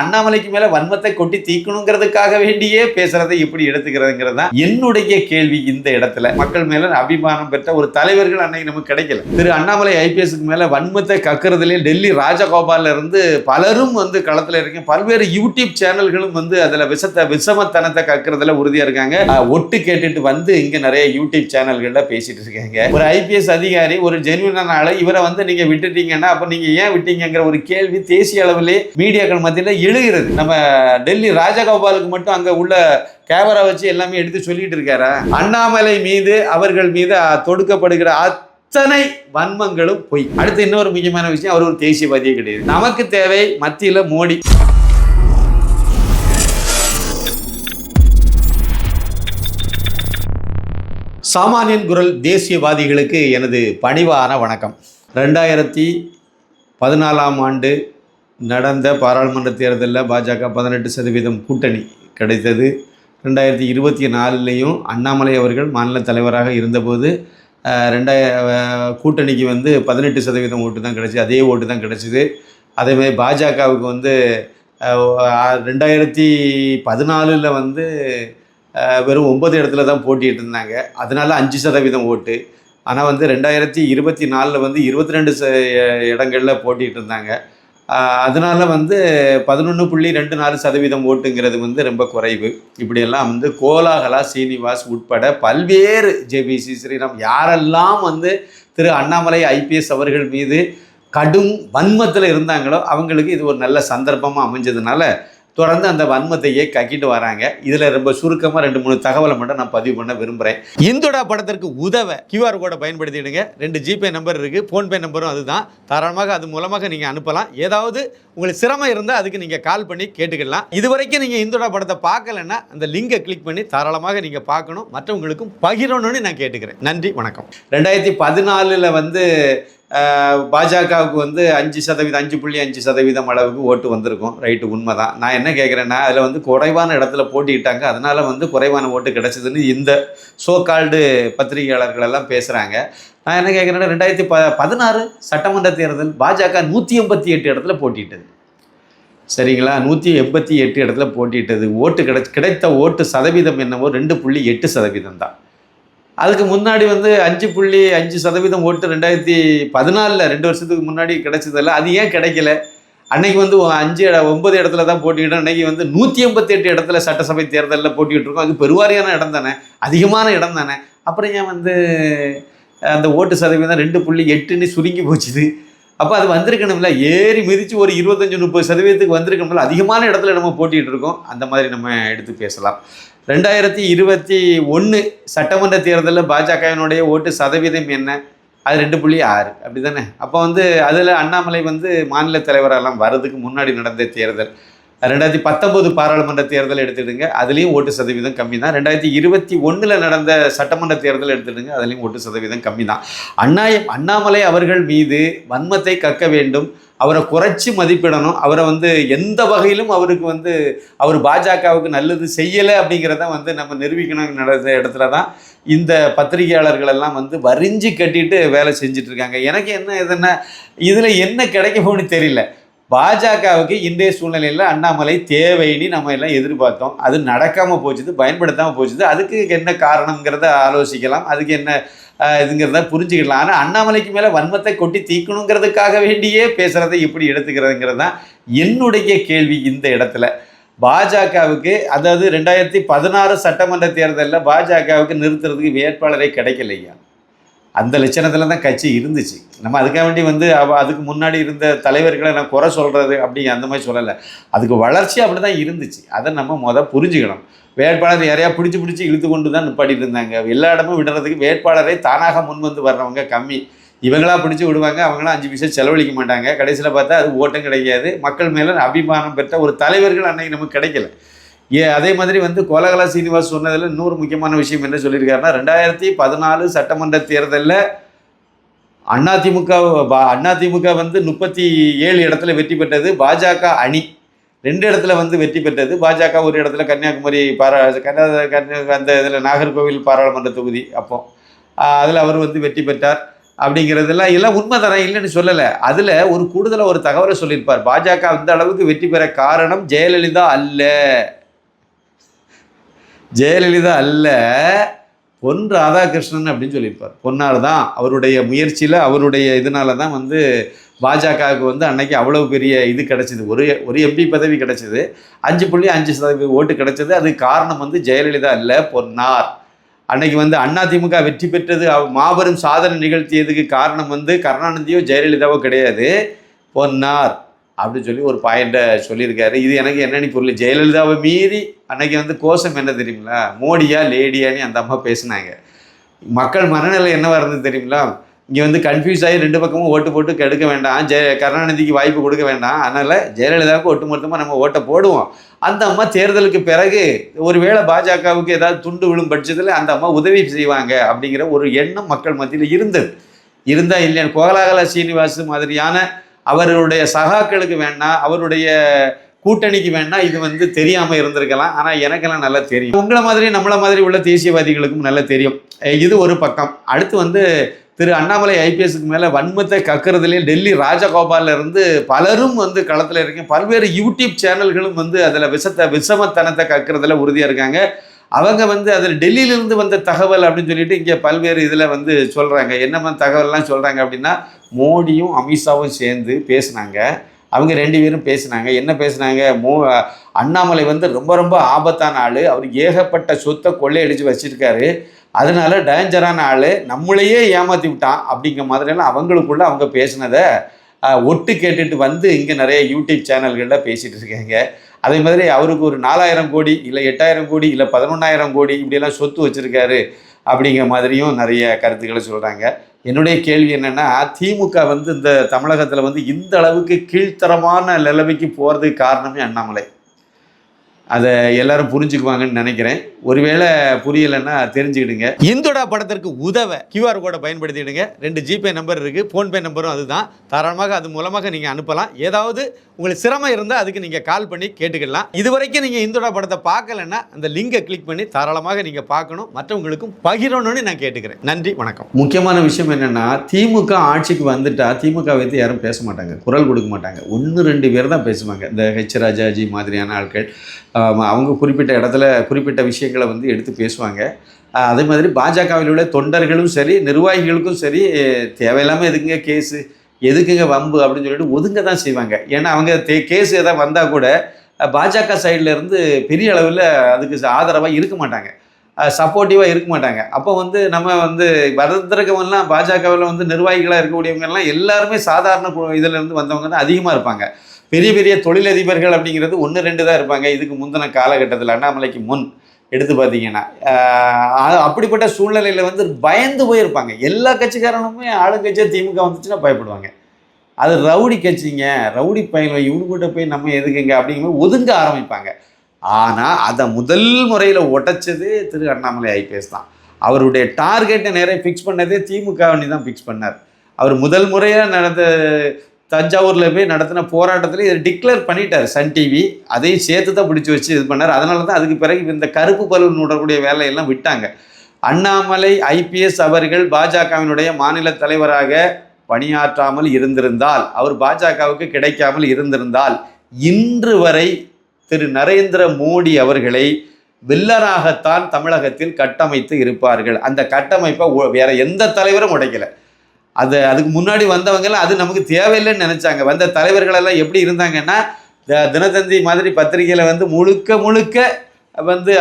அண்ணாமலைக்கு மேல வன்மத்தை கொட்டி தீக்கணுங்கிறதுக்காக வேண்டியே பேசுறதை எப்படி எடுத்துக்கிறதுங்கிறது தான் என்னுடைய கேள்வி. இந்த இடத்துல மக்கள் மேல அபிமானம் பெற்ற ஒரு தலைவர்கள் அன்னைக்கு நமக்கு கிடைக்கல. திரு அண்ணாமலை ஐபிஎஸ்க்கு மேல வன்மத்தை கக்குறதுல டெல்லி ராஜகோபால்ல இருந்து பலரும் வந்து களத்துல இருக்க, பல்வேறு யூடியூப் சேனல்களும் வந்து அதுல விஷமத்தனத்தை கக்குறதுல உறுதியா இருக்காங்க. ஒட்டு கேட்டுட்டு வந்து இங்க நிறைய யூடியூப் சேனல்கள்ல பேசிட்டு இருக்காங்க. ஒரு ஐபிஎஸ் அதிகாரி, ஒரு ஜென்யூனான ஆளு, இவரை வந்து நீங்க விட்டுட்டீங்கன்னா அப்ப நீங்க ஏன் விட்டீங்கிற ஒரு கேள்வி தேசிய அளவிலே மீடியாக்கள் மத்தியில எழுகிறது. நம்ம டெல்லி ராஜகோபாலுக்கு மட்டும் அங்க உள்ள கேமரா வச்சு எல்லாமே எடுத்து சொல்லிட்டு இருக்காரா? அண்ணாமலை மீது, அவர்கள் மீது தொடுக்கப்படுகிற அத்தனை வன்மங்களும் பொய். அடுத்து இன்னொரு முக்கியமான விஷயம், அவர் ஒரு தேசியவாதியே கிடையாது. நமக்கு தேவை மத்தியில மோடி. சாமானியன் குரல் தேசியவாதிகளுக்கு எனது பணிவான வணக்கம். 2014ஆம் ஆண்டு நடந்த பாராளுமன்ற தேர்தலில் பாஜக 18% கூட்டணி கிடைத்தது. 2024லையும் அண்ணாமலை அவர்கள் மாநில தலைவராக இருந்தபோது கூட்டணிக்கு வந்து 18% ஓட்டு தான் கிடச்சி, அதே ஓட்டு தான் கிடச்சிது. அதேமாதிரி பாஜகவுக்கு வந்து 2014 வந்து வெறும் 9 இடத்துல தான் போட்டிட்டு இருந்தாங்க, அதனால 5% ஓட்டு. ஆனால் வந்து 2024 வந்து 22 இடங்களில் போட்டிட்டு இருந்தாங்க, அதனால வந்து 11.24% ஓட்டுங்கிறது வந்து ரொம்ப குறைவு. இப்படியெல்லாம் வந்து கோலாகலா சீனிவாஸ் உட்பட பல்வேறு ஜேபிசி ஸ்ரீராம் யாரெல்லாம் வந்து திரு அண்ணாமலை ஐபிஎஸ் அவர்கள் மீது கடும் வன்மத்தில் இருந்தாங்களோ அவங்களுக்கு இது ஒரு நல்ல சந்தர்ப்பமாக அமைஞ்சதுனால தொடர்ந்து அந்த வன்மத்தையே கக்கிட்டு வராங்க. இதில் ரொம்ப சுருக்கமாக 2-3 தகவலை மட்டும் நான் பதிவு பண்ண விரும்புகிறேன். இந்துடா படத்திற்கு உதவ கியூஆர் கோடை பயன்படுத்திடுங்க. 2 ஜிபே நம்பர் இருக்குது, ஃபோன்பே நம்பரும் அதுதான். தாராளமாக அது மூலமாக நீங்கள் அனுப்பலாம். ஏதாவது உங்களுக்கு சிரமம் இருந்தால் அதுக்கு நீங்கள் கால் பண்ணி கேட்டுக்கலாம். இது வரைக்கும் நீங்கள் இந்துடா படத்தை பார்க்கலன்னா அந்த லிங்கை கிளிக் பண்ணி தாராளமாக நீங்கள் பார்க்கணும், மற்றவங்களுக்கும் பகிரணும்னு நான் கேட்டுக்கிறேன். நன்றி, வணக்கம். 2014 வந்து பாஜகவுக்கு வந்து 5.5% அளவுக்கு ஓட்டு வந்திருக்கும். ரைட்டு, உண்மை தான். நான் என்ன கேட்குறேன்னா, அதில் வந்து குறைவான இடத்துல போட்டிக்கிட்டாங்க, அதனால் வந்து குறைவான ஓட்டு கிடச்சிதுன்னு இந்த சோகால்டு பத்திரிகையாளர்கள் எல்லாம் பேசுகிறாங்க. நான் என்ன கேட்குறேன்னா, 2016 சட்டமன்ற தேர்தல் பாஜக 188 இடத்துல போட்டிட்டது. சரிங்களா? 188 இடத்துல போட்டிட்டது. ஓட்டு கிடைத்த ஓட்டு சதவீதம் என்னவோ 2.8% தான். அதுக்கு முன்னாடி வந்து 5.5% ஓட்டு 2014 2 வருஷத்துக்கு முன்னாடி கிடைச்சதில்ல. அது ஏன் கிடைக்கல? அன்னைக்கு வந்து 9 இடத்துல தான் போட்டிக்கிட்டோம். அன்னைக்கு வந்து 188 இடத்துல சட்டசபை தேர்தலில் போட்டிக்கிட்டு இருக்கோம். அது பெருவாரியான இடம் தானே, அதிகமான இடம் தானே. அப்புறம் ஏன் வந்து அந்த ஓட்டு சதவீதம் 2.8ன்னு சுருங்கி போச்சுது? அப்போ அது வந்திருக்கணும்ல, ஏறி மிதித்து ஒரு 25-30% வந்திருக்கணும்ல. அதிகமான இடத்துல நம்ம போட்டிகிட்டு இருக்கோம். அந்த மாதிரி நம்ம எடுத்து பேசலாம். 2021 சட்டமன்ற தேர்தலில் பாஜகவினுடைய ஓட்டு சதவீதம் என்ன? அது 2.6, அப்படி தானே? அப்போ வந்து அதில் அண்ணாமலை வந்து மாநில தலைவரெல்லாம் வர்றதுக்கு முன்னாடி நடந்த தேர்தல். 2019 பாராளுமன்ற தேர்தல் எடுத்துடுங்க, அதுலேயும் ஓட்டு சதவீதம் கம்மி தான். 2021 நடந்த சட்டமன்ற தேர்தல் எடுத்துடுங்க, அதுலேயும் ஓட்டு சதவீதம் கம்மி தான். அண்ணாமலை அவர்கள் மீது வன்மத்தை கக்க வேண்டும், அவரை குறைச்சி மதிப்பிடணும். அவரை வந்து எந்த வகையிலும் அவருக்கு வந்து அவர் பாஜகவுக்கு நல்லது செய்யலை அப்படிங்கிறத வந்து நம்ம நிரூபிக்கணும் நடந்த இடத்துல தான் இந்த பத்திரிகையாளர்கள் எல்லாம் வந்து வரிஞ்சு கட்டிட்டு வேலை செஞ்சுட்டு இருக்காங்க. எனக்கு என்ன இதில் என்ன கிடைக்க போகணும்னு தெரியல. பாஜகவுக்கு இன்றைய சூழ்நிலையில் அண்ணாமலை தேவைன்னு நம்ம எல்லாம் எதிர்பார்த்தோம். அது நடக்காமல் போச்சுது, பயன்படுத்தாமல் போச்சுது. அதுக்கு என்ன காரணங்கிறத ஆலோசிக்கலாம், அதுக்கு என்ன இதுங்கிறத புரிஞ்சுக்கலாம். ஆனால் அண்ணாமலைக்கு மேலே வன்மத்தை கொட்டி தீக்கணுங்கிறதுக்காக வேண்டியே பேசுகிறதை எப்படி எடுத்துக்கிறதுங்கிறது தான் என்னுடைய கேள்வி. இந்த இடத்துல பாஜகவுக்கு, அதாவது 2016 சட்டமன்ற தேர்தலில் பாஜகவுக்கு நிறுத்துறதுக்கு வேட்பாளரே கிடைக்கலையா? அந்த லட்சணத்தில் தான் கட்சி இருந்துச்சு. நம்ம அதுக்காக வேண்டி வந்து அதுக்கு முன்னாடி இருந்த தலைவர்களை நான் குறை சொல்கிறது அப்படி அந்த மாதிரி சொல்லலை. அதுக்கு வளர்ச்சி அப்படி தான் இருந்துச்சு. அதை நம்ம புரிஞ்சுக்கணும். வேட்பாளர் யாரையா பிடிச்சி இழுத்து கொண்டு தான் நிப்பாட்டிட்டு இருந்தாங்க. எல்லா இடமும் விடுறதுக்கு வேட்பாளரை தானாக முன் வந்து வர்றவங்க கம்மி. இவங்களாக பிடிச்சி விடுவாங்க, அவங்களாம் 5 பைசா செலவழிக்க மாட்டாங்க. கடைசியில் பார்த்தா அது ஓட்டம் கிடைக்காது. மக்கள் மேலே அபிமானம் பெற்ற ஒரு தலைவர்கள் அன்னைக்கு நமக்கு கிடைக்கல. அதே மாதிரி வந்து கோலாகலா சீனிவாஸ் சொன்னதில் இன்னொரு முக்கியமான விஷயம் என்ன சொல்லியிருக்காருன்னா, 2014 சட்டமன்ற தேர்தலில் அதிமுக வந்து 37 இடத்துல வெற்றி பெற்றது. பாஜக அணி 2 இடத்துல வந்து வெற்றி பெற்றது. பாஜக ஒரு இடத்துல கன்னியாகுமரி அந்த இதில் நாகர்கோவில் பாராளுமன்ற தொகுதி, அப்போ அதில் அவர் வந்து வெற்றி பெற்றார். அப்படிங்கிறதெல்லாம் எல்லாம் உண்மை தரம் இல்லைன்னு சொல்லலை. அதில் ஒரு கூடுதலாக ஒரு தகவலை சொல்லியிருப்பார். பாஜக அந்த அளவுக்கு வெற்றி பெற காரணம் ஜெயலலிதா அல்ல, ஜெயலலிதா அல்ல, பொன் ராதாகிருஷ்ணன் அப்படின்னு சொல்லியிருப்பார். பொன்னார் தான் அவருடைய முயற்சியில் அவருடைய இதனால தான் வந்து பாஜகவுக்கு வந்து அன்னைக்கு அவ்வளவு பெரிய இது கிடச்சிது. ஒரு எம்பி பதவி கிடச்சிது, 5.5% ஓட்டு கிடச்சிது. அதுக்கு காரணம் வந்து ஜெயலலிதா இல்லை, பொன்னார். அன்னைக்கு வந்து அதிமுக வெற்றி பெற்றது, மாபெரும் சாதனை நிகழ்த்தியதுக்கு காரணம் வந்து கருணாநிதியோ ஜெயலலிதாவோ கிடையாது, பொன்னார் அப்படின்னு சொல்லி ஒரு பாயிண்ட்டை சொல்லியிருக்காரு. இது எனக்கு என்னன்னு புரியல. ஜெயலலிதாவை மீறி அன்னைக்கு வந்து கோஷம் என்ன தெரியுங்களா, மோடியா லேடியான்னு அந்த அம்மா பேசினாங்க. மக்கள் மனநிலை என்னவா இருந்தது தெரியுங்களா, இங்கே வந்து கன்ஃபியூஸ் ஆகி 2 பக்கமும் ஓட்டு போட்டு கெடுக்க வேண்டாம், கருணாநிதிக்கு வாய்ப்பு கொடுக்க வேண்டாம், அதனால் ஜெயலலிதாவுக்கு ஒட்டுமொத்தமாக நம்ம ஓட்டை போடுவோம். அந்த அம்மா தேர்தலுக்கு பிறகு ஒருவேளை பாஜகவுக்கு ஏதாவது துண்டு விழும் பட்சத்தில் அந்த அம்மா உதவி செய்வாங்க அப்படிங்கிற ஒரு எண்ணம் மக்கள் மத்தியில் இருந்தது. இருந்தால் இல்லையா, கோலாகல சீனிவாஸ் மாதிரியான அவருடைய சகாக்களுக்கு வேணாம், அவருடைய கூட்டணிக்கு வேணா இது வந்து தெரியாமல் இருந்திருக்கலாம். ஆனால் எனக்கெல்லாம் நல்லா தெரியும், உங்களை மாதிரி நம்மளை மாதிரி உள்ள தேசியவாதிகளுக்கும் நல்லா தெரியும். இது ஒரு பக்கம். அடுத்து வந்து திரு அண்ணாமலை ஐபிஎஸ்க்கு மேலே வன்மத்தை கக்கிறதுலே டெல்லி ராஜகோபாலில் இருந்து பலரும் வந்து களத்தில் இருக்கேன். பல்வேறு யூடியூப் சேனல்களும் வந்து அதில் விஷமத்தனத்தை கக்கிறதுல உறுதியாக இருக்காங்க. அவங்க வந்து அதில் டெல்லியிலிருந்து வந்த தகவல் அப்படின்னு சொல்லிட்டு இங்கே பல்வேறு இதில் வந்து சொல்கிறாங்க. என்ன தகவல்லாம் சொல்கிறாங்க அப்படின்னா, மோடியும் அமித்ஷாவும் சேர்ந்து பேசினாங்க. அவங்க 2 பேரும் பேசினாங்க. என்ன பேசினாங்க, அண்ணாமலை வந்து ரொம்ப ரொம்ப ஆபத்தான ஆள், அவருக்கு ஏகப்பட்ட சொத்தை கொள்ளையடிச்சு வச்சிருக்காரு, அதனால டேஞ்சரான ஆள், நம்மளையே ஏமாற்றி விட்டான் அப்படிங்கிற மாதிரியெல்லாம் அவங்களுக்குள்ள அவங்க பேசினதை ஒட்டு கேட்டுட்டு வந்து இங்கே நிறைய யூடியூப் சேனல்களில் பேசிகிட்டு இருக்காங்க. அதே மாதிரி அவருக்கு ஒரு 4000 கோடி இல்லை 8000 கோடி இல்லை 11,000 கோடி இப்படியெல்லாம் சொத்து வச்சுருக்காரு அப்படிங்கிற மாதிரியும் நிறைய கருத்துக்களை சொல்கிறாங்க. என்னுடைய கேள்வி என்னென்னா, திமுக வந்து இந்த தமிழகத்தில் வந்து இந்த அளவுக்கு கீழ்த்தரமான நிலைமைக்கு போகிறதுக்கு காரணமே அண்ணாமலை. அதை எல்லாரும் புரிஞ்சுக்குவாங்கன்னு நினைக்கிறேன். ஒருவேளை புரியலைன்னா தெரிஞ்சுக்கிடுங்க. இந்துடா படத்திற்கு உதவ QR கோடை பயன்படுத்திடுங்க. 2 ஜிபே நம்பர் இருக்குது, ஃபோன்பே நம்பரும் அதுதான். தாராளமாக அது மூலமாக நீங்கள் அனுப்பலாம். ஏதாவது உங்களுக்கு சிரமம் இருந்தால் அதுக்கு நீங்கள் கால் பண்ணி கேட்டுக்கலாம். இதுவரைக்கும் நீங்கள் இந்துடா படத்தை பார்க்கலன்னா அந்த லிங்கை கிளிக் பண்ணி தாராளமாக நீங்கள் பார்க்கணும், மற்றவங்களுக்கும் பகிரணும்னு நான் கேட்டுக்கிறேன். நன்றி, வணக்கம். முக்கியமான விஷயம் என்னென்னா, திமுக ஆட்சிக்கு வந்துட்டா திமுக வைத்து யாரும் பேச மாட்டாங்க, குரல் கொடுக்க மாட்டாங்க. 1-2 பேர் தான் பேசுவாங்க. இந்த H ராஜாஜி மாதிரியான ஆட்கள் அவங்க குறிப்பிட்ட இடத்துல குறிப்பிட்ட விஷயங்களை வந்து எடுத்து பேசுவாங்க. அதே மாதிரி பாஜகவில் உள்ள தொண்டர்களும் சரி, நிர்வாகிகளுக்கும் சரி, தேவையில்லாமல் எதுக்குங்க கேஸு, எதுக்குங்க வம்பு அப்படின்னு சொல்லிட்டு ஒதுங்க தான் செய்வாங்க. ஏன்னா அவங்க கேஸ் எதாவது வந்தால் கூட பாஜக சைடில் இருந்து பெரிய அளவில் அதுக்கு ஆதரவாக இருக்க மாட்டாங்க, சப்போர்ட்டிவாக இருக்க மாட்டாங்க. அப்போ வந்து நம்ம வந்து வரத்திறக்கவெல்லாம் பாஜகவில் வந்து நிர்வாகிகளாக இருக்கக்கூடியவங்கெல்லாம் எல்லாருமே சாதாரண இதிலேருந்து வந்தவங்க தான் அதிகமாக இருப்பாங்க. பெரிய பெரிய தொழிலதிபர்கள் அப்படிங்கிறது 1-2 தான் இருப்பாங்க. இதுக்கு முந்தின காலகட்டத்தில் அண்ணாமலைக்கு முன் எடுத்து பார்த்தீங்கன்னா அப்படிப்பட்ட சூழ்நிலையில் வந்து பயந்து போயிருப்பாங்க. எல்லா கட்சிக்காரனுமே ஆளுங்கட்சியாக திமுக வந்துச்சுன்னா பயப்படுவாங்க. அது ரவுடி கட்சிங்க, ரவுடி பயில இவனுக்கிட்ட போய் நம்ம எதுக்குங்க அப்படிங்கும்போது ஒதுங்க ஆரம்பிப்பாங்க. ஆனால் அதை முதல் முறையில் உடைச்சது திரு அண்ணாமலை ஐபிஎஸ் தான். அவருடைய டார்கெட்டை நிறைய ஃபிக்ஸ் பண்ணதே திமுக தான் ஃபிக்ஸ் பண்ணார். அவர் முதல் முறையாக நடந்த தஞ்சாவூரில் போய் நடத்தின போராட்டத்தில் இதை டிக்ளேர் பண்ணிட்டார் சன் டிவி. அதையும் சேர்த்து தான் பிடிச்சி வச்சு இது பண்ணார். அதனால தான் அதுக்கு பிறகு இந்த கருப்பு பலூன் விடக்கூடிய வேலையெல்லாம் விட்டாங்க. அண்ணாமலை ஐபிஎஸ் அவர்கள் பாஜகவினுடைய மாநில தலைவராக பணியாற்றாமல் இருந்திருந்தால், அவர் பாஜகவுக்கு கிடைக்காமல் இருந்திருந்தால், இன்று வரை திரு நரேந்திர மோடி அவர்களை வில்லராகத்தான் தமிழகத்தில் கட்டமைத்து இருப்பார்கள். அந்த கட்டமைப்பை வேற எந்த தலைவரும் உடைக்கலை. அதுக்கு முன்னாடி வந்தவங்கெல்லாம் அது நமக்கு தேவையில்லைன்னு நினச்சாங்க. வந்த தலைவர்களெல்லாம் எப்படி இருந்தாங்கன்னா, தினத்தந்தி மாதிரி பத்திரிகையில் வந்து முழுக்க வந்து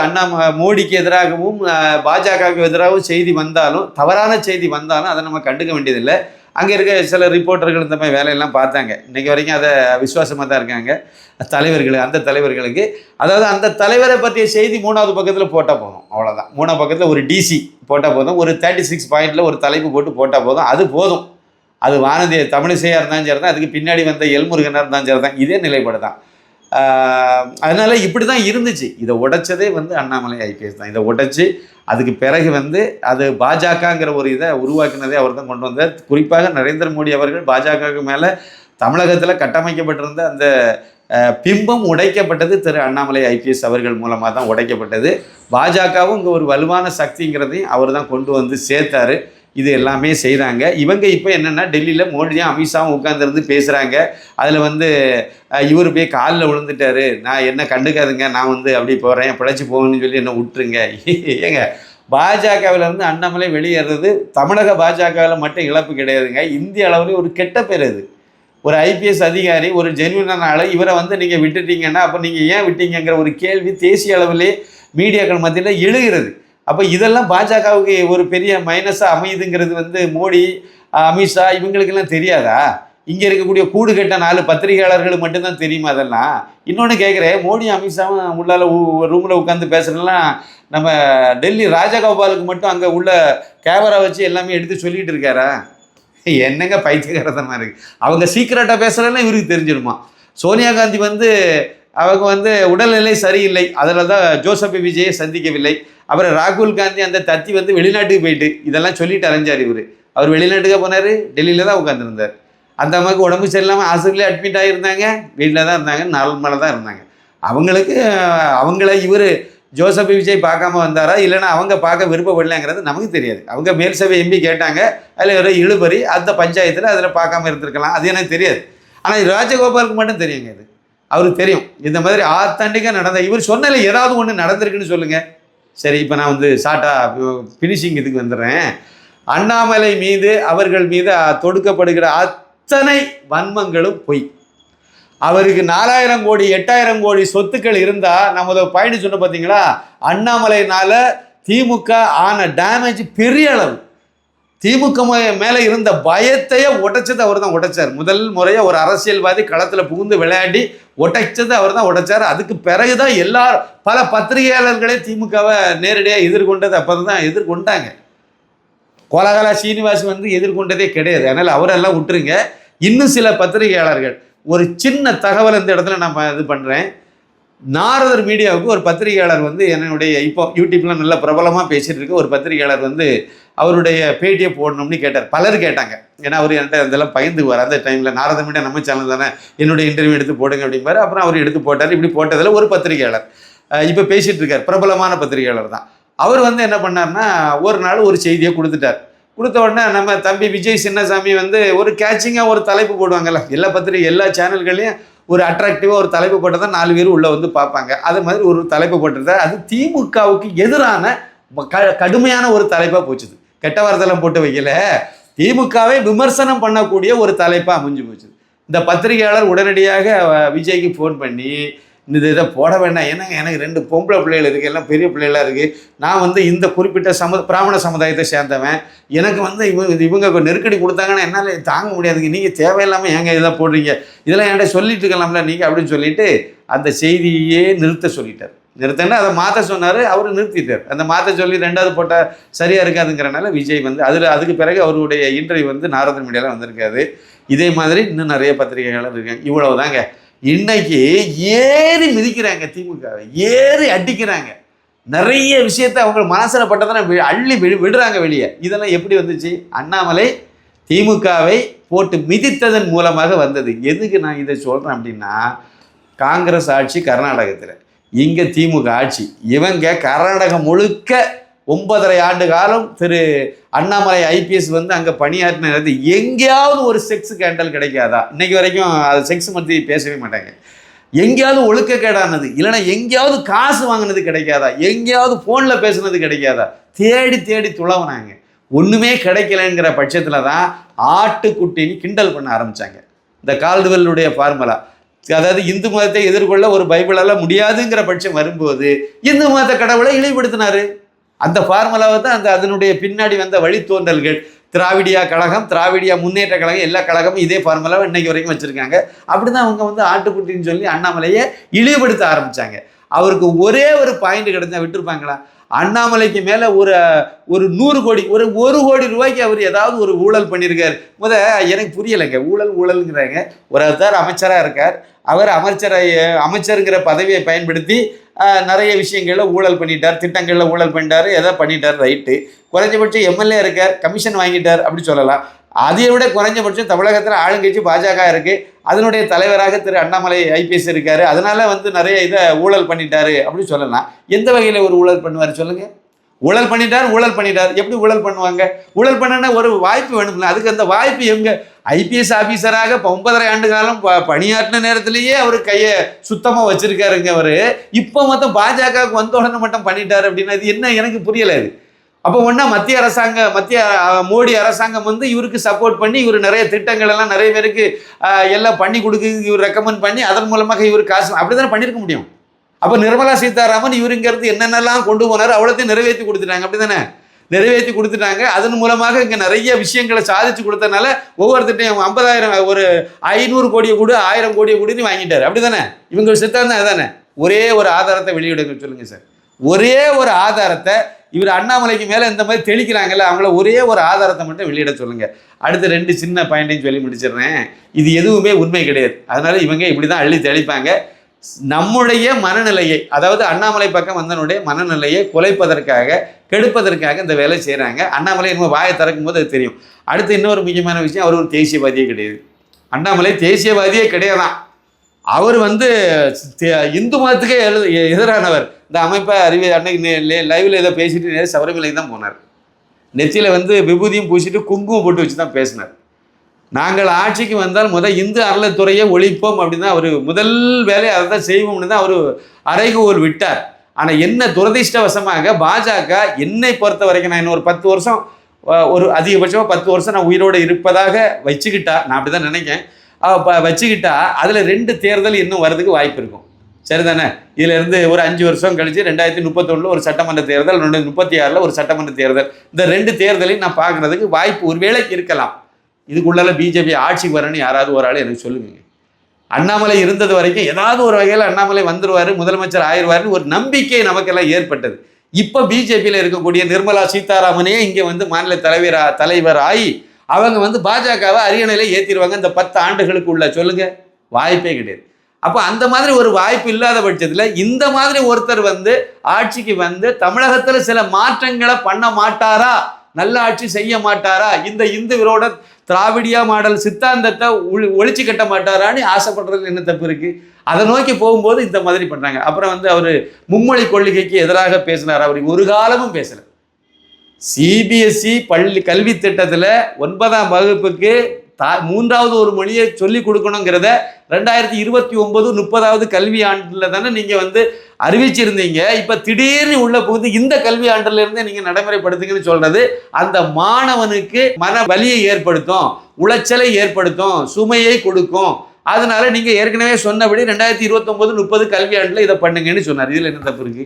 மோடிக்கு எதிராகவும் பாஜகவுக்கு எதிராகவும் செய்தி வந்தாலும், தவறான செய்தி வந்தாலும் அதை நம்ம கண்டுக்க வேண்டியதில்லை. அங்கே இருக்க சில ரிப்போர்ட்டர்கள் இந்த மாதிரி வேலையெல்லாம் பார்த்தாங்க. இன்றைக்கி வரைக்கும் அதை விசுவாசமாக தான் இருக்காங்க அந்த தலைவர்களுக்கு. அதாவது அந்த தலைவரை பற்றிய செய்தி 3வது பக்கத்தில் போட்டால் போதும், அவ்வளோதான். 3வது பக்கத்தில் ஒரு டிசி போட்டால் போதும், ஒரு 36 பாயிண்டில் ஒரு தலைப்பு போட்டு போட்டால் போதும், அது போதும். அது வானதி தமிழிசையாக இருந்தாலும் சரி தான், அதுக்கு பின்னாடி வந்த எல்முருகனாக இருந்தாலும் சரி தான், இதே நிலைப்பாடு தான். அதனால் இப்படி தான் இருந்துச்சு. இதை உடைச்சதே வந்து அண்ணாமலை ஐபிஎஸ் தான். இதை உடைச்சி அதுக்கு பிறகு வந்து அது பாஜகங்கிற ஒரு இதை உருவாக்கினதே அவர் தான் கொண்டு வந்தார். குறிப்பாக நரேந்திர மோடி அவர்கள் பாஜகவுக்கு மேலே தமிழகத்தில் கட்டமைக்கப்பட்டிருந்த அந்த பிம்பம் உடைக்கப்பட்டது திரு அண்ணாமலை ஐபிஎஸ் அவர்கள் மூலமாக தான் உடைக்கப்பட்டது. பாஜகவும் இங்கே ஒரு வலுவான சக்திங்கிறதையும் அவர் தான் கொண்டு வந்து சேர்த்தார். இது எல்லாமே செய்கிறாங்க. இவங்க இப்போ என்னென்னா டெல்லியில் மோடியும் அமித்ஷாவும் உட்காந்துருந்து பேசுகிறாங்க. அதில் வந்து இவர் போய் காலில் விழுந்துட்டாரு, நான் என்ன கண்டுக்காதுங்க, நான் வந்து அப்படி போகிறேன், பிழைச்சி போகணும்னு சொல்லி என்ன விட்டுருங்க. ஏங்க, பாஜகவிலேருந்து அண்ணாமலை வெளியேறது தமிழக பாஜகவில் மட்டும் இழப்பு கிடையாதுங்க, இந்திய அளவுலேயும் ஒரு கெட்ட பேர். இது ஒரு ஐபிஎஸ் அதிகாரி, ஒரு ஜென்யூனான ஆள், இவரை வந்து நீங்கள் விட்டுட்டீங்கன்னா அப்போ நீங்கள் ஏன் விட்டீங்கிற ஒரு கேள்வி தேசிய அளவிலே மீடியாக்கள் மத்தியில் எழுகிறது. அப்போ இதெல்லாம் பாஜகவுக்கு ஒரு பெரிய மைனஸாக அமையுதுங்கிறது வந்து மோடி, அமித்ஷா இவங்களுக்கெல்லாம் தெரியாதா? இங்கே இருக்கக்கூடிய கூடு கட்ட 4 பத்திரிகையாளர்கள் மட்டும்தான் தெரியுமா அதெல்லாம்? இன்னொன்று கேட்குறேன், மோடி அமித்ஷாவும் உள்ளால ரூமில் உட்காந்து பேசுகிறதுலாம் நம்ம டெல்லி ராஜகோபாலுக்கு மட்டும் அங்கே உள்ள கேமரா வச்சு எல்லாமே எடுத்து சொல்லிகிட்டு இருக்காரா? என்னங்க பைத்தியகாரத்தனமாக இருக்குது. அவங்க சீக்கிரட்டாக பேசுகிறதெல்லாம் இவருக்கு தெரிஞ்சிடுமா? சோனியா காந்தி வந்து அவங்க வந்து உடல்நிலை சரியில்லை, அதில் தான் ஜோசப் விஜயை சந்திக்கவில்லை. அப்புறம் ராகுல் காந்தி அந்த தத்தி வந்து வெளிநாட்டுக்கு போயிட்டு இதெல்லாம் சொல்லிட்டு அலைஞ்சார். அவர் வெளிநாட்டுக்காக போனார், டெல்லியில் தான் உட்காந்துருந்தார். அந்த அம்மாவுக்கு உடம்பு சரியில்லாமல் ஹாஸ்பிட்டலே அட்மிட் ஆகியிருந்தாங்க, வீட்டில் தான் இருந்தாங்க, நார்மலாக தான் இருந்தாங்க. அவங்கள இவர் ஜோசப் விஜய் பார்க்காம வந்தாரா, இல்லைன்னா அவங்க பார்க்க விருப்பப்படலைங்கிறது நமக்கு தெரியாது. அவங்க மேல் சபை எம்பி கேட்டாங்க, அதில் ஒரு இழுபறி அந்த பஞ்சாயத்தில் அதில் பார்க்காம இருந்திருக்கலாம், அது எனக்கு தெரியாது. ஆனால் ராஜகோபாலுக்கு மட்டும் தெரியுங்க. இது அவருக்கு தெரியும். இந்த மாதிரி ஆத்தண்டிக்காக நடந்த இவர் சொன்னல ஏதாவது ஒன்று நடந்திருக்குன்னு சொல்லுங்கள். சரி, இப்போ நான் வந்து ஷார்ட்டாக ஃபினிஷிங் இதுக்கு வந்துடுறேன். அண்ணாமலை மீது அவர்கள் மீது தொடுக்கப்படுகிற அத்தனை வன்மங்களும் பொய். அவருக்கு 4000 கோடி 8000 கோடி சொத்துக்கள் இருந்தால் நம்ம பயணி சொன்ன பார்த்தீங்களா, அண்ணாமலையினால திமுக ஆன டேமேஜ் பெரிய அளவு. திமுக மேலே இருந்த பயத்தையே உடைச்சது அவர் தான் உடைச்சார். முதல் முறையாக ஒரு அரசியல்வாதி களத்தில் புகுந்து விளையாடி உடைச்சது அவர் தான் உடைச்சார். அதுக்கு பிறகுதான் பல பத்திரிகையாளர்களே திமுகவை நேரடியாக எதிர்கொண்டது அப்போ தான் எதிர்கொண்டாங்க. கோலாகலா சீனிவாஸ் வந்து எதிர்கொண்டதே கிடையாது. அதனால் அவரெல்லாம் விட்டுருங்க. இன்னும் சில பத்திரிகையாளர்கள், ஒரு சின்ன தகவல் இந்த இடத்துல நான் இது பண்ணுறேன். நாரதர் மீடியாவுக்கு ஒரு பத்திரிகையாளர் வந்து என்னுடைய இப்போ யூடியூப்லாம் நல்ல பிரபலமாக பேசிகிட்டு இருக்க ஒரு பத்திரிகையாளர் வந்து அவருடைய பேட்டியை போடணும்னு கேட்டார். பலர் கேட்டாங்க, ஏன்னா அவர் என்கிட்ட இதெல்லாம் பகிர்ந்துக்குவார். அந்த டைமில் நாரதர் மீடியா நம்ம சேனல் தானே, என்னுடைய இன்டர்வியூ எடுத்து போடுங்க அப்படிம்பாரு. அப்புறம் அவர் எடுத்து போட்டார். இப்படி போட்டதில் ஒரு பத்திரிகையாளர் இப்போ பேசிகிட்டு இருக்கார், பிரபலமான பத்திரிகையாளர் தான். அவர் வந்து என்ன பண்ணார்னா, ஒரு நாள் ஒரு செய்தியை கொடுத்துட்டார். கொடுத்த உடனே நம்ம தம்பி விஜய் சின்னசாமி வந்து ஒரு கேட்சிங்காக ஒரு தலைப்பு போடுவாங்கல்ல, எல்லா சேனல்களையும் ஒரு அட்ராக்டிவாக ஒரு தலைப்பு போட்டால் தான் 4 பேர் உள்ளே வந்து பார்ப்பாங்க. அது மாதிரி ஒரு தலைப்பு போட்டிருந்தார். அது திமுகவுக்கு எதிரான கடுமையான ஒரு தலைப்பாக போச்சுது. கெட்ட வார்த்தைலாம் போட்டு வைக்கல, திமுகவை விமர்சனம் பண்ணக்கூடிய ஒரு தலைப்பாக அமைஞ்சு போச்சு. இந்த பத்திரிகையாளர் உடனடியாக விஜய்க்கு ஃபோன் பண்ணி, இதை போட வேண்டாம், ஏன்னாங்க எனக்கு 2 பொம்பளை பிள்ளைகள் இருக்குது, எல்லாம் பெரிய பிள்ளைகளாக இருக்குது, நான் வந்து இந்த குறிப்பிட்ட பிராமண சமுதாயத்தை சேர்ந்தவன், எனக்கு வந்து இவங்க நெருக்கடி கொடுத்தாங்கன்னா என்னால் தாங்க முடியாதுங்க, நீங்கள் தேவையில்லாமல் ஏங்க இதெல்லாம் போடுறீங்க, இதெல்லாம் என்கிட்ட சொல்லிட்டு இருக்கலாம்ல நீங்கள் அப்படின்னு சொல்லிட்டு அந்த செய்தியே நிறுத்த சொல்லிட்டார். நிறுத்தன்னா அதை மாற்ற சொன்னார், அவர் நிறுத்திட்டார். அந்த மாற்ற சொல்லி 2வது போட்டால் சரியாக இருக்காதுங்கிறனால விஜய் வந்து அதுக்கு பிறகு அவருடைய இன்டர்வியூ வந்து நாரதர் மீடியாவில் வந்திருக்காது. இதே மாதிரி இன்னும் நிறைய பத்திரிகையாளர் இருக்காங்க. இவ்வளவுதாங்க. இன்னைக்கு ஏறி மிதிக்கிறாங்க, திமுகவை ஏறி அடிக்கிறாங்க. நிறைய விஷயத்தை அவங்க மனசில் பட்டதான அள்ளி விடுறாங்க வெளியே. இதெல்லாம் எப்படி வந்துச்சு? அண்ணாமலை திமுகவை போட்டு மிதித்ததன் மூலமாக வந்தது. எதுக்கு நான் இதை சொல்கிறேன் அப்படின்னா, காங்கிரஸ் ஆட்சி கர்நாடகத்தில், இங்கே திமுக ஆட்சி. இவங்க கர்நாடகம் முழுக்க 9.5 ஆண்டு காலம் திரு அண்ணாமலை ஐபிஎஸ் வந்து அங்கே பணியாற்றின நேரத்து எங்கேயாவது ஒரு செக்ஸ் கேண்டல் கிடைக்காதா? இன்னைக்கு வரைக்கும் அது செக்ஸ் பற்றி பேசவே மாட்டாங்க. எங்கேயாவது ஒழுக்கக்கேடானது, இல்லைன்னா எங்கேயாவது காசு வாங்கினது கிடைக்காதா? எங்கேயாவது ஃபோனில் பேசுனது கிடைக்காதா? தேடி தேடி துளவுனாங்க. ஒன்றுமே கிடைக்கலங்கிற பட்சத்தில் தான் ஆட்டுக்குட்டின்னு கிண்டல் பண்ண ஆரம்பித்தாங்க. இந்த கால்டுவெல்லுடைய ஃபார்முலா, அதாவது இந்து மதத்தை எதிர்கொள்ள ஒரு பைபிளால் முடியாதுங்கிற பட்சம் வரும்போது இந்து மத கடவுளை இழிவுபடுத்தினார். அந்த ஃபார்முலாவை தான் அதனுடைய பின்னாடி வந்த வழித்தோன்றல்கள், திராவிடியா கழகம், திராவிடியா முன்னேற்ற கழகம், எல்லா கழகமும் இதே ஃபார்முலாவை இன்னைக்கு வரைக்கும் வச்சுருக்காங்க. அப்படி தான் அவங்க வந்து ஆட்டுக்குட்டின்னு சொல்லி அண்ணாமலையை இழிவுபடுத்த ஆரம்பித்தாங்க. அவருக்கு ஒரே ஒரு பாயிண்ட் கிடைச்சா விட்டுருப்பாங்களா? அண்ணாமலைக்கு மேலே ஒரு 100 கோடி, ஒரு 1 கோடி ரூபாய்க்கு அவர் ஏதாவது ஒரு ஊழல் பண்ணியிருக்கார். எனக்கு புரியலைங்க, ஊழலுங்கிறாங்க. ஒருத்தர் அமைச்சராக இருக்கார், அவர் அமைச்சருங்கிற பதவியை பயன்படுத்தி நிறைய விஷயங்களில் ஊழல் பண்ணிட்டார், திட்டங்களில் ஊழல் பண்ணிட்டார், எதை பண்ணிட்டார், ரைட்டு. குறைஞ்சபட்சம் எம்எல்ஏ இருக்கார், கமிஷன் வாங்கிட்டார் அப்படி சொல்லலாம். அதை விட குறைஞ்சபட்சம் தமிழகத்தில் ஆளுங்கட்சி பாஜக இருக்குது, அதனுடைய தலைவராக திரு அண்ணாமலை ஐபிஎஸ் இருக்கார், அதனால வந்து நிறைய இதை ஊழல் பண்ணிட்டாரு அப்படின்னு சொல்லலாம். எந்த வகையில் ஒரு ஊழல் பண்ணுவார் சொல்லுங்கள்? ஊழல் பண்ணிட்டார். எப்படி ஊழல் பண்ணுவாங்க? ஊழல் பண்ணனா ஒரு வாய்ப்பு வேணும்ல. அதுக்கு அந்த வாய்ப்பு எங்க? ஐபிஎஸ் ஆஃபீஸராக 9.5 ஆண்டு காலம் பணியாற்றின நேரத்திலேயே அவர் கையை சுத்தமாக வச்சிருக்காருங்க. அவர் இப்போ மொத்தம் பாஜகவுக்கு வந்த உடனே மட்டும் பண்ணிட்டாரு அப்படின்னா இது என்ன? எனக்கு புரியலை அது. அப்போ ஒன்றா மத்திய மோடி அரசாங்கம் வந்து இவருக்கு சப்போர்ட் பண்ணி இவர் நிறைய திட்டங்கள் எல்லாம் நிறைய பேருக்கு எல்லாம் பண்ணி கொடுக்கு இவர் ரெக்கமெண்ட் பண்ணி அதன் மூலமாக இவர் காசு அப்படி தானே பண்ணியிருக்க முடியும். அப்போ நிர்மலா சீதாராமன் இவருங்கிறது என்னென்னலாம் கொண்டு போனார் அவ்வளோத்தையும் நிறைவேற்றி கொடுத்துட்டாங்க. அப்படி தானே நிறைவேற்றி கொடுத்துட்டாங்க. அதன் மூலமாக இங்கே நிறைய விஷயங்களை சாதிச்சு கொடுத்தனால ஒவ்வொருத்தையும் 50,000 ஒரு 500 கோடியை கூட 1000 கோடியை கூடி வாங்கிட்டார். அப்படி தானே இவங்க சித்தாந்தம் அதுதானே. ஒரே ஒரு ஆதாரத்தை வெளியிடுங்க சொல்லுங்கள் சார். ஒரே ஒரு ஆதாரத்தை இவர் அண்ணாமலைக்கு மேலே இந்த மாதிரி தெளிக்கிறாங்கல்ல அவங்கள ஒரே ஒரு ஆதாரத்தை மட்டும் வெளியிட சொல்லுங்கள். அடுத்த 2 சின்ன பாயிண்ட்டையும் சொல்லி முடிச்சிடுறேன். இது எதுவுமே உண்மை கிடையாது. அதனால இவங்க இப்படி தான் அள்ளி தெளிப்பாங்க. நம்முடைய மனநிலையை, அதாவது அண்ணாமலை பக்கம் வந்தனுடைய மனநிலையை குலைப்பதற்காக கெடுப்பதற்காக இந்த வேலை செய்கிறாங்க. அண்ணாமலை நம்ம வாயை திறக்கும் போது அது தெரியும். அடுத்து இன்னொரு முக்கியமான விஷயம், அவர் ஒரு தேசியவாதியே கிடையாது. அண்ணாமலை தேசியவாதியே கிடையாதான். அவர் வந்து இந்து மதத்துக்கே எதிரானவர். இந்த அமைப்பை அன்னைக்கு லைவில் ஏதோ பேசிட்டு சபரிமலைக்கு தான் போனார். நெத்தியில் வந்து விபூதியும் பூசிட்டு குங்குமம் போட்டு வச்சு தான் பேசினார். நாங்கள் ஆட்சிக்கு வந்தால் இந்து அறநிலைத்துறையை ஒழிப்போம் அப்படின்னு தான் அவர் முதல் வேலையை அதை தான் செய்வோம்னு தான் அவர் அறைகூவல் விட்டார். ஆனால் என்ன துரதிர்ஷ்டவசமாக பாஜக என்னை பொறுத்த வரைக்கும் நான் இன்னும் ஒரு 10 வருஷம் ஒரு அதிகபட்சமாக 10 வருஷம் நான் உயிரோடு இருப்பதாக வச்சுக்கிட்டா, நான் அப்படி தான் நினைக்கிறேன். வச்சுக்கிட்டா அதில் 2 தேர்தல் இன்னும் வர்றதுக்கு வாய்ப்பு இருக்கும். சரிதானே? இதிலிருந்து ஒரு 5 வருஷம் கழிச்சு 2031 ஒரு சட்டமன்ற தேர்தல், 2036 ஒரு சட்டமன்ற தேர்தல். இந்த 2 தேர்தலையும் நான் பார்க்குறதுக்கு வாய்ப்பு ஒரு வேளைக்கு இருக்கலாம். இதுக்குள்ளால பிஜேபி ஆட்சிக்கு வரணும்னு யாராவது ஒரு ஆள் எனக்கு சொல்லுங்க. அண்ணாமலை இருந்தது வரைக்கும் ஏதாவது ஒரு வகையில் அண்ணாமலை வந்துருவார், முதலமைச்சர் ஆயிடுவார்னு ஒரு நம்பிக்கை நமக்கெல்லாம் ஏற்பட்டது. இப்போ பிஜேபியில் இருக்கக்கூடிய நிர்மலா சீதாராமனே இங்கே வந்து மாநில தலைவர் ஆகி அவங்க வந்து பாஜகவை அரியணையில் ஏற்றிடுவாங்க இந்த 10 ஆண்டுகளுக்கு உள்ள சொல்லுங்க. வாய்ப்பே கிடையாது. அப்போ அந்த மாதிரி ஒரு வாய்ப்பு இல்லாத பட்சத்தில் இந்த மாதிரி ஒருத்தர் வந்து ஆட்சிக்கு வந்து தமிழகத்தில் சில மாற்றங்களை பண்ண மாட்டாரா, நல்ல ஆட்சி செய்ய மாட்டாரா, இந்த இந்து விரோத திராவிடியா மாடல் சித்தாந்தத்தை ஒழிச்சு கட்ட மாட்டாரான்னு ஆசைப்படுறது என்ன தப்பு இருக்கு? அதை நோக்கி போகும்போது இந்த மாதிரி பண்றாங்க. அப்புறம் வந்து அவர் மும்மொழி கொள்கைக்கு எதிராக பேசினார். அவர் ஒரு காலமும் பேசல. சிபிஎஸ்இ கல்வி திட்டத்தில் 9ஆம் வகுப்புக்கு 3வது ஒரு மொழியை சொல்லி கொடுக்கணுங்கிறத 2029 30வது கல்வி ஆண்டில் தானே நீங்கள் வந்து அறிவிச்சிருந்தீங்க. இப்போ திடீர்னு உள்ள புகுந்து இந்த கல்வி ஆண்டில் இருந்தே நீங்கள் நடைமுறைப்படுத்துங்கன்னு சொல்றது அந்த மாணவனுக்கு மன வலியை ஏற்படுத்தும், உளைச்சலை ஏற்படுத்தும், சுமையை கொடுக்கும். அதனால நீங்கள் ஏற்கனவே சொன்னபடி 2029 30 கல்வி ஆண்டில் இதை பண்ணுங்கன்னு சொன்னார். இதில் என்ன தப்பு இருக்கு?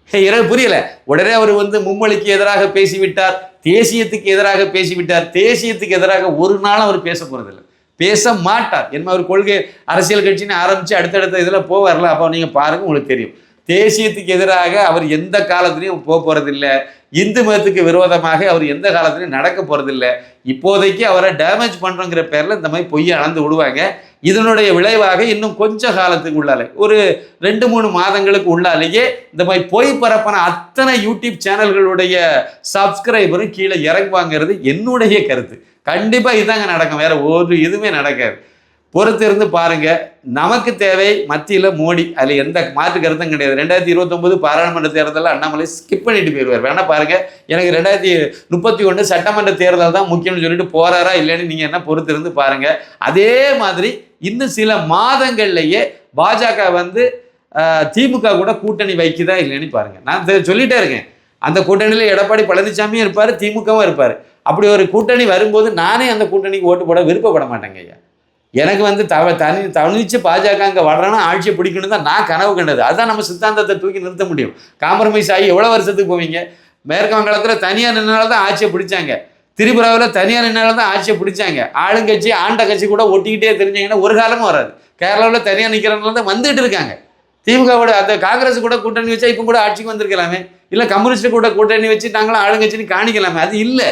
எனக்கு புரியல. உடனே அவர் வந்து மும்மொழிக்கு எதிராக பேசிவிட்டார், தேசியத்துக்கு எதிராக பேசிவிட்டார். தேசியத்துக்கு எதிராக ஒரு நாள் அவர் பேச போறதில்லை, பேச மாட்டார். என்ன ஒரு கொள்கை அரசியல் கட்சின்னு ஆரம்பித்து அடுத்தடுத்த இதில் போவார்ல, அப்போ நீங்கள் பாருங்கள் உங்களுக்கு தெரியும். தேசியத்துக்கு எதிராக அவர் எந்த காலத்துலையும் போகிறதில்லை. இந்து மதத்துக்கு விரோதமாக அவர் எந்த காலத்துலையும் நடக்க போகிறதில்லை. இப்போதைக்கு அவரை டேமேஜ் பண்ணுறோங்கிற பேரில் இந்த மாதிரி பொய்யை அளந்து விடுவாங்க. இதனுடைய விளைவாக இன்னும் கொஞ்ச காலத்துக்கு உள்ளாலே ஒரு 2-3 மாதங்களுக்கு உள்ளாலேயே இந்த மாதிரி பொய் பரப்பின அத்தனை யூடியூப் சேனல்களுடைய சப்ஸ்கிரைபரும் கீழே இறங்குவாங்கிறது என்னுடைய கருத்து. கண்டிப்பாக இதாங்க நடக்கும், வேற ஒரு இதுவுமே நடக்காது. பொறுத்து இருந்து பாருங்க. நமக்கு தேவை மத்தியில் மோடி, அதில் எந்த மாற்று கருத்தும் கிடையாது. 2029 பாராளுமன்ற தேர்தலில் அண்ணாமலை ஸ்கிப் பண்ணிட்டு போயிடுவார். வேணா பாருங்க. எனக்கு 2031 சட்டமன்ற தேர்தல் தான் முக்கியம்னு சொல்லிட்டு போறாரா இல்லைன்னு நீங்க என்ன பொறுத்து இருந்து பாருங்க. அதே மாதிரி இன்னும் சில மாதங்கள்லயே பாஜக வந்து திமுக கூட கூட்டணி வைக்குதா இல்லைன்னு பாருங்க. நான் சொல்லிட்டே இருக்கேன், அந்த கூட்டணியில் எடப்பாடி பழனிசாமியும் இருப்பார், திமுகவும் இருப்பார். அப்படி ஒரு கூட்டணி வரும்போது நானே அந்த கூட்டணிக்கு ஓட்டு போட விருப்பப்பட மாட்டேங்க ஐயா. எனக்கு வந்து தனிச்சு பாஜக அங்கே வர்றேன்னா ஆட்சியை பிடிக்கணும் தான் நான் கனவு கண்டது. அதுதான் நம்ம சித்தாந்தத்தை தூக்கி நிறுத்த முடியும். காம்ப்ரமைஸ் ஆகி எவ்வளோ வருஷத்துக்கு போவீங்க? மேற்கு வங்காளத்தில் தனியார் நின்னால தான் ஆட்சியை பிடிச்சாங்க, திரிபுராவில் தனியார் நின்னால தான் ஆட்சியை பிடிச்சாங்க. ஆளுங்கட்சி ஆண்ட கட்சி கூட ஒட்டிக்கிட்டே தெரிஞ்சாங்கன்னா ஒரு காலமும் வராது. கேரளாவில் தனியார் நிற்கிறதுனால தான் வந்துட்டு இருக்காங்க. திமுகவோட அந்த காங்கிரஸ் கூட கூட்டணி வச்சா இப்போ கூட ஆட்சிக்கு வந்திருக்கலாமே, இல்லை கம்யூனிஸ்ட் கூட கூட்டணி வச்சு நாங்களும் ஆளுங்கட்சின்னு காணிக்கலாமே. அது இல்லை,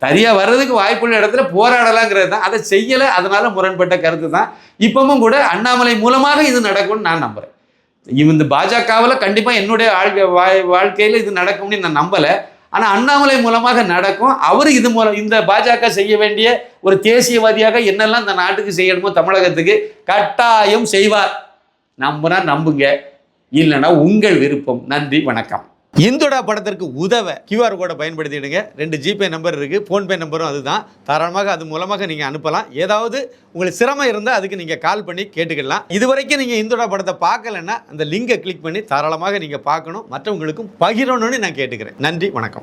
தனியாக வர்றதுக்கு வாய்ப்புள்ள இடத்துல போராடலாங்கிறது தான். அதை செய்யலை, அதனால முரண்பட்ட கருத்து தான். இப்பவும் கூட அண்ணாமலை மூலமாக இது நடக்கும்னு நான் நம்புகிறேன். இந்த பாஜகவில் கண்டிப்பாக என்னுடைய வாழ்க்கையில் இது நடக்கும்னு நான் நம்பலை. ஆனால் அண்ணாமலை மூலமாக நடக்கும். அவர் இது மூலம் இந்த பாஜக செய்ய வேண்டிய ஒரு தேசியவாதியாக என்னெல்லாம் இந்த நாட்டுக்கு செய்யணுமோ தமிழகத்துக்கு கட்டாயம் செய்வார். நம்புனா நம்புங்க, இல்லைன்னா உங்கள் விருப்பம். நன்றி, வணக்கம். இந்துடா படத்திற்கு உதவ QR கோடை பயன்படுத்திடுங்க. 2 ஜிபே நம்பர் இருக்குது, ஃபோன்பே நம்பரும் அதுதான். தாராளமாக அது மூலமாக நீங்கள் அனுப்பலாம். ஏதாவது உங்களுக்கு சிரமம் இருந்தால் அதுக்கு நீங்கள் கால் பண்ணி கேட்டுக்கலாம். இதுவரைக்கும் நீங்கள் இந்துடா படத்தை பார்க்கலன்னா அந்த லிங்கை கிளிக் பண்ணி தாராளமாக நீங்கள் பார்க்கணும், மற்றவங்களுக்கும் பகிரணும்னு நான் கேட்டுக்கிறேன். நன்றி, வணக்கம்.